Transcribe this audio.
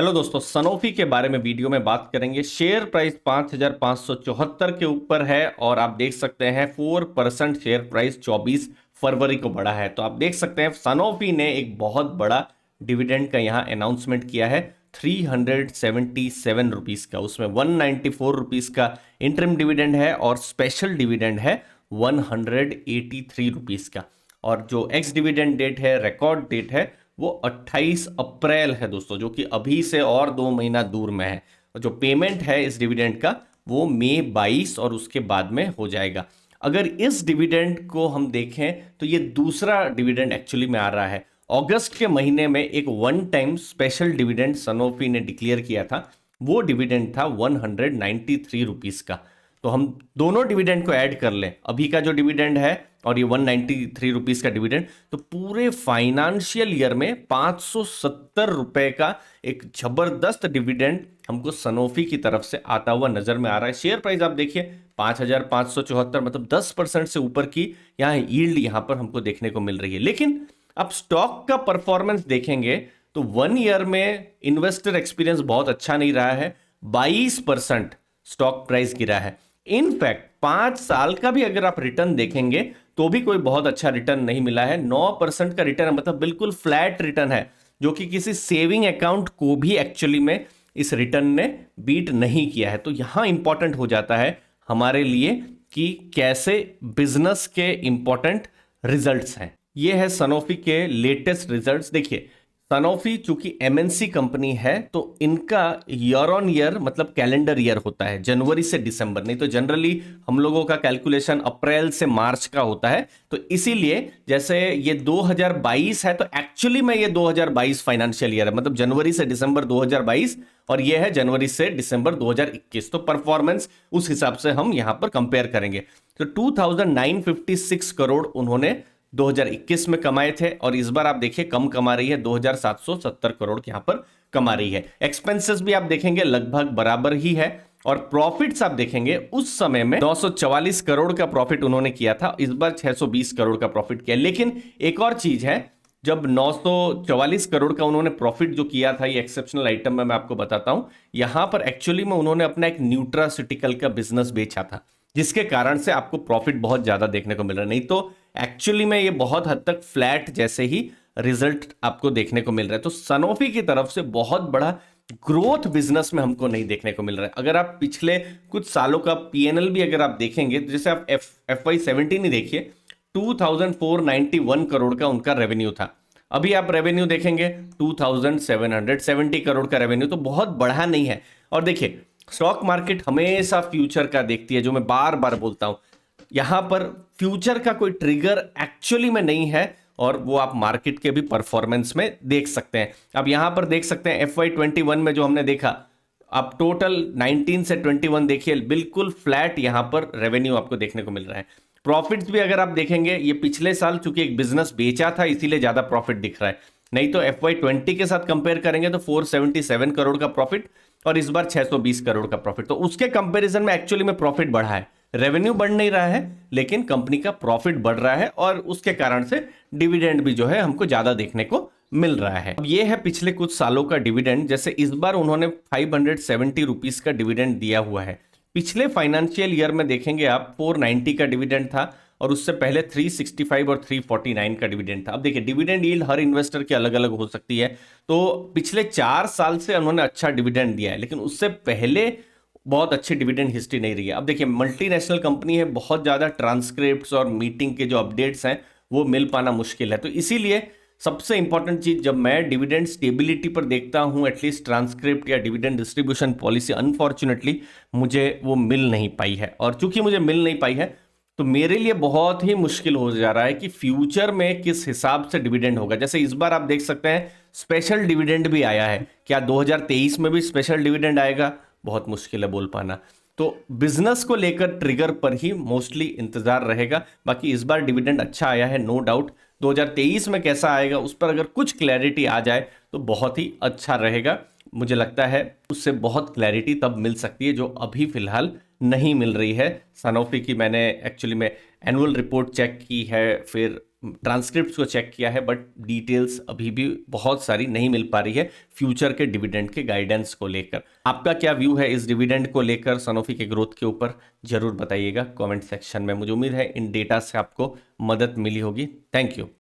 Hello दोस्तों, Sanofi के बारे में वीडियो में बात करेंगे। शेयर प्राइस 5,574 के ऊपर है और आप देख सकते हैं 4% शेयर प्राइस 24 फरवरी को बढ़ा है। तो आप देख सकते हैं सनोफी ने एक बहुत बड़ा डिविडेंड का यहाँ अनाउंसमेंट किया है 377 रुपीस का। उसमें 194 रुपीस का इंटरिम डिविडेंड है और स्पेशल डिविडेंड है 183 रुपीस का। और जो एक्स डिविडेंड डेट है, रिकॉर्ड डेट है, वो 28 अप्रैल है दोस्तों, जो कि अभी से और 2 महीना दूर में है। और जो पेमेंट है इस डिविडेंड का वो मई 22 और उसके बाद में हो जाएगा। अगर इस डिविडेंड को हम देखें तो ये दूसरा डिविडेंड एक्चुअली में आ रहा है। अगस्त के महीने में एक one time special dividend Sanofi ने डिक्लेयर किया था, वो डिविडेंड था 193 रुपीस का। तो हम दोनों डिविडेंड को ऐड कर लें, अभी का जो डिविडेंड है और ये 193 रुपीस का डिविडेंड, तो पूरे फाइनेंशियल ईयर में 570 रुपए का एक जबरदस्त डिविडेंड हमको सनोफी की तरफ से आता हुआ नजर में आ रहा है। शेयर प्राइस आप देखिए 5,574, मतलब 10% से ऊपर की यहाँ यील्ड यहाँ पर हमको देखने को मिल रही है। लेकिन आप स्टॉक का परफॉर्मेंस देखेंगे तो 1 ईयर में इन्वेस्टर एक्सपीरियंस बहुत अच्छा नहीं रहा है। 22% स्टॉक प्राइस गिरा है। इनफैक्ट 5 साल का भी अगर आप रिटर्न देखेंगे तो भी कोई बहुत अच्छा रिटर्न नहीं मिला है। 9% का रिटर्न है, मतलब बिल्कुल फ्लैट रिटर्न है, जो कि किसी सेविंग अकाउंट को भी एक्चुअली में इस रिटर्न ने बीट नहीं किया है। तो यहां इंपॉर्टेंट हो जाता है हमारे लिए कि कैसे बिजनेस के इंपॉर्टेंट रिजल्ट्स हैं। ये है सनोफी के लेटेस्ट रिजल्ट्स। देखिए, सनोफी चूंकि एमएनसी कंपनी है तो इनका ईयर ऑन ईयर मतलब कैलेंडर ईयर होता है, जनवरी से दिसंबर, नहीं तो जनरली हम लोगों का कैलकुलेशन अप्रैल से मार्च का होता है। तो इसीलिए जैसे ये 2022 है तो एक्चुअली में ये 2022 फाइनेंशियल ईयर है, मतलब जनवरी से दिसंबर 2022, और ये है जनवरी से दिसंबर 2021। तो परफॉर्मेंस उस हिसाब से हम यहां पर कंपेयर करेंगे। तो 2956 करोड़ उन्होंने 2021 में कमाए थे और इस बार आप देखिए कम कमा रही है, 2770 करोड़ यहां पर कमा रही है। एक्सपेंसेस भी आप देखेंगे लगभग बराबर ही है और प्रॉफिट्स आप देखेंगे उस समय में 944 करोड़ का प्रॉफिट उन्होंने किया था, इस बार 620 करोड़ का प्रॉफिट किया। लेकिन एक और चीज है, जब 944 करोड़ का उन्होंने प्रॉफिट जो किया था, ये एक्सेप्शनल आइटम में मैं आपको बताता हूं, यहां पर एक्चुअली में उन्होंने अपना एक न्यूट्रास्यूटिकल का बिजनेस बेचा था, जिसके कारण से आपको प्रॉफिट बहुत ज्यादा देखने को मिल रहा है। नहीं तो एक्चुअली में ये बहुत हद तक फ्लैट जैसे ही रिजल्ट आपको देखने को मिल रहा है। तो सनोफी की तरफ से बहुत बड़ा ग्रोथ बिजनेस में हमको नहीं देखने को मिल रहा है। अगर आप पिछले कुछ सालों का पीएनएल भी अगर आप देखेंगे तो जैसे आप FY17 ही देखिए, 2491 करोड़ का उनका रेवेन्यू था। अभी आप रेवेन्यू देखेंगे 2770 करोड़ का रेवेन्यू, तो बहुत बढ़ा नहीं है। और देखिए, स्टॉक मार्केट हमेशा फ्यूचर का देखती है, जो मैं बार बार बोलता हूं, यहां पर फ्यूचर का कोई ट्रिगर एक्चुअली में नहीं है और वो आप मार्केट के भी परफॉर्मेंस में देख सकते हैं। अब यहां पर देख सकते हैं FY21 में जो हमने देखा, आप टोटल 19 से 21 देखिए, बिल्कुल फ्लैट यहां पर रेवेन्यू आपको देखने को मिल रहा है। प्रॉफिट्स भी अगर आप देखेंगे, ये पिछले साल चूंकि एक बिजनेस बेचा था इसीलिए ज्यादा प्रॉफिट दिख रहा है, नहीं तो FY20 के साथ कंपेयर करेंगे तो 477 करोड़ का प्रॉफिट और इस बार 620 करोड़ का प्रॉफिट। तो उसके कंपैरिजन में एक्चुअली में प्रॉफिट बढ़ा है, रेवेन्यू बढ़ नहीं रहा है लेकिन कंपनी का प्रॉफिट बढ़ रहा है और उसके कारण से डिविडेंड भी जो है हमको ज्यादा देखने को मिल रहा है। अब ये है पिछले कुछ सालों का डिविडेंड। जैसे इस बार उन्होंने 570 रुपीस का डिविडेंड दिया हुआ है। पिछले फाइनेंशियल ईयर में देखेंगे आप 490 का डिविडेंड था और उससे पहले 365 और 349 का डिविडेंड था। अब देखिए, डिविडेंड यील्ड हर इन्वेस्टर की अलग अलग हो सकती है। तो पिछले 4 साल से उन्होंने अच्छा डिविडेंड दिया है, लेकिन उससे पहले बहुत अच्छी डिविडेंड हिस्ट्री नहीं रही है। अब देखिए, मल्टीनेशनल कंपनी है, बहुत ज्यादा ट्रांसक्रिप्ट्स और मीटिंग के जो अपडेट्स हैं वो मिल पाना मुश्किल है। तो इसीलिए सबसे इंपॉर्टेंट चीज, जब मैं डिविडेंड स्टेबिलिटी पर देखता हूं, एटलीस्ट ट्रांसक्रिप्ट या डिविडेंड डिस्ट्रीब्यूशन पॉलिसी, अनफॉर्चुनेटली मुझे वो मिल नहीं पाई है। और चूंकि मुझे मिल नहीं पाई है तो मेरे लिए बहुत ही मुश्किल हो जा रहा है कि फ्यूचर में किस हिसाब से डिविडेंड होगा। जैसे इस बार आप देख सकते हैं स्पेशल डिविडेंड भी आया है, क्या 2023 में भी स्पेशल डिविडेंड आएगा? बहुत मुश्किल है बोल पाना। तो बिजनेस को लेकर ट्रिगर पर ही मोस्टली इंतजार रहेगा। बाकी इस बार डिविडेंड अच्छा आया है, नो डाउट। 2023 में कैसा आएगा उस पर अगर कुछ क्लैरिटी आ जाए तो बहुत ही अच्छा रहेगा। मुझे लगता है उससे बहुत क्लैरिटी तब मिल सकती है जो अभी फिलहाल नहीं मिल रही है। सनोफी की मैंने एक्चुअली में एनुअल रिपोर्ट चेक की है, फिर ट्रांसक्रिप्ट को चेक किया है, बट डिटेल्स अभी भी बहुत सारी नहीं मिल पा रही है फ्यूचर के डिविडेंड के गाइडेंस को लेकर। आपका क्या व्यू है इस डिविडेंड को लेकर, सनोफी के ग्रोथ के ऊपर, जरूर बताइएगा कमेंट सेक्शन में। मुझे उम्मीद है इन डेटा से आपको मदद मिली होगी। Thank you.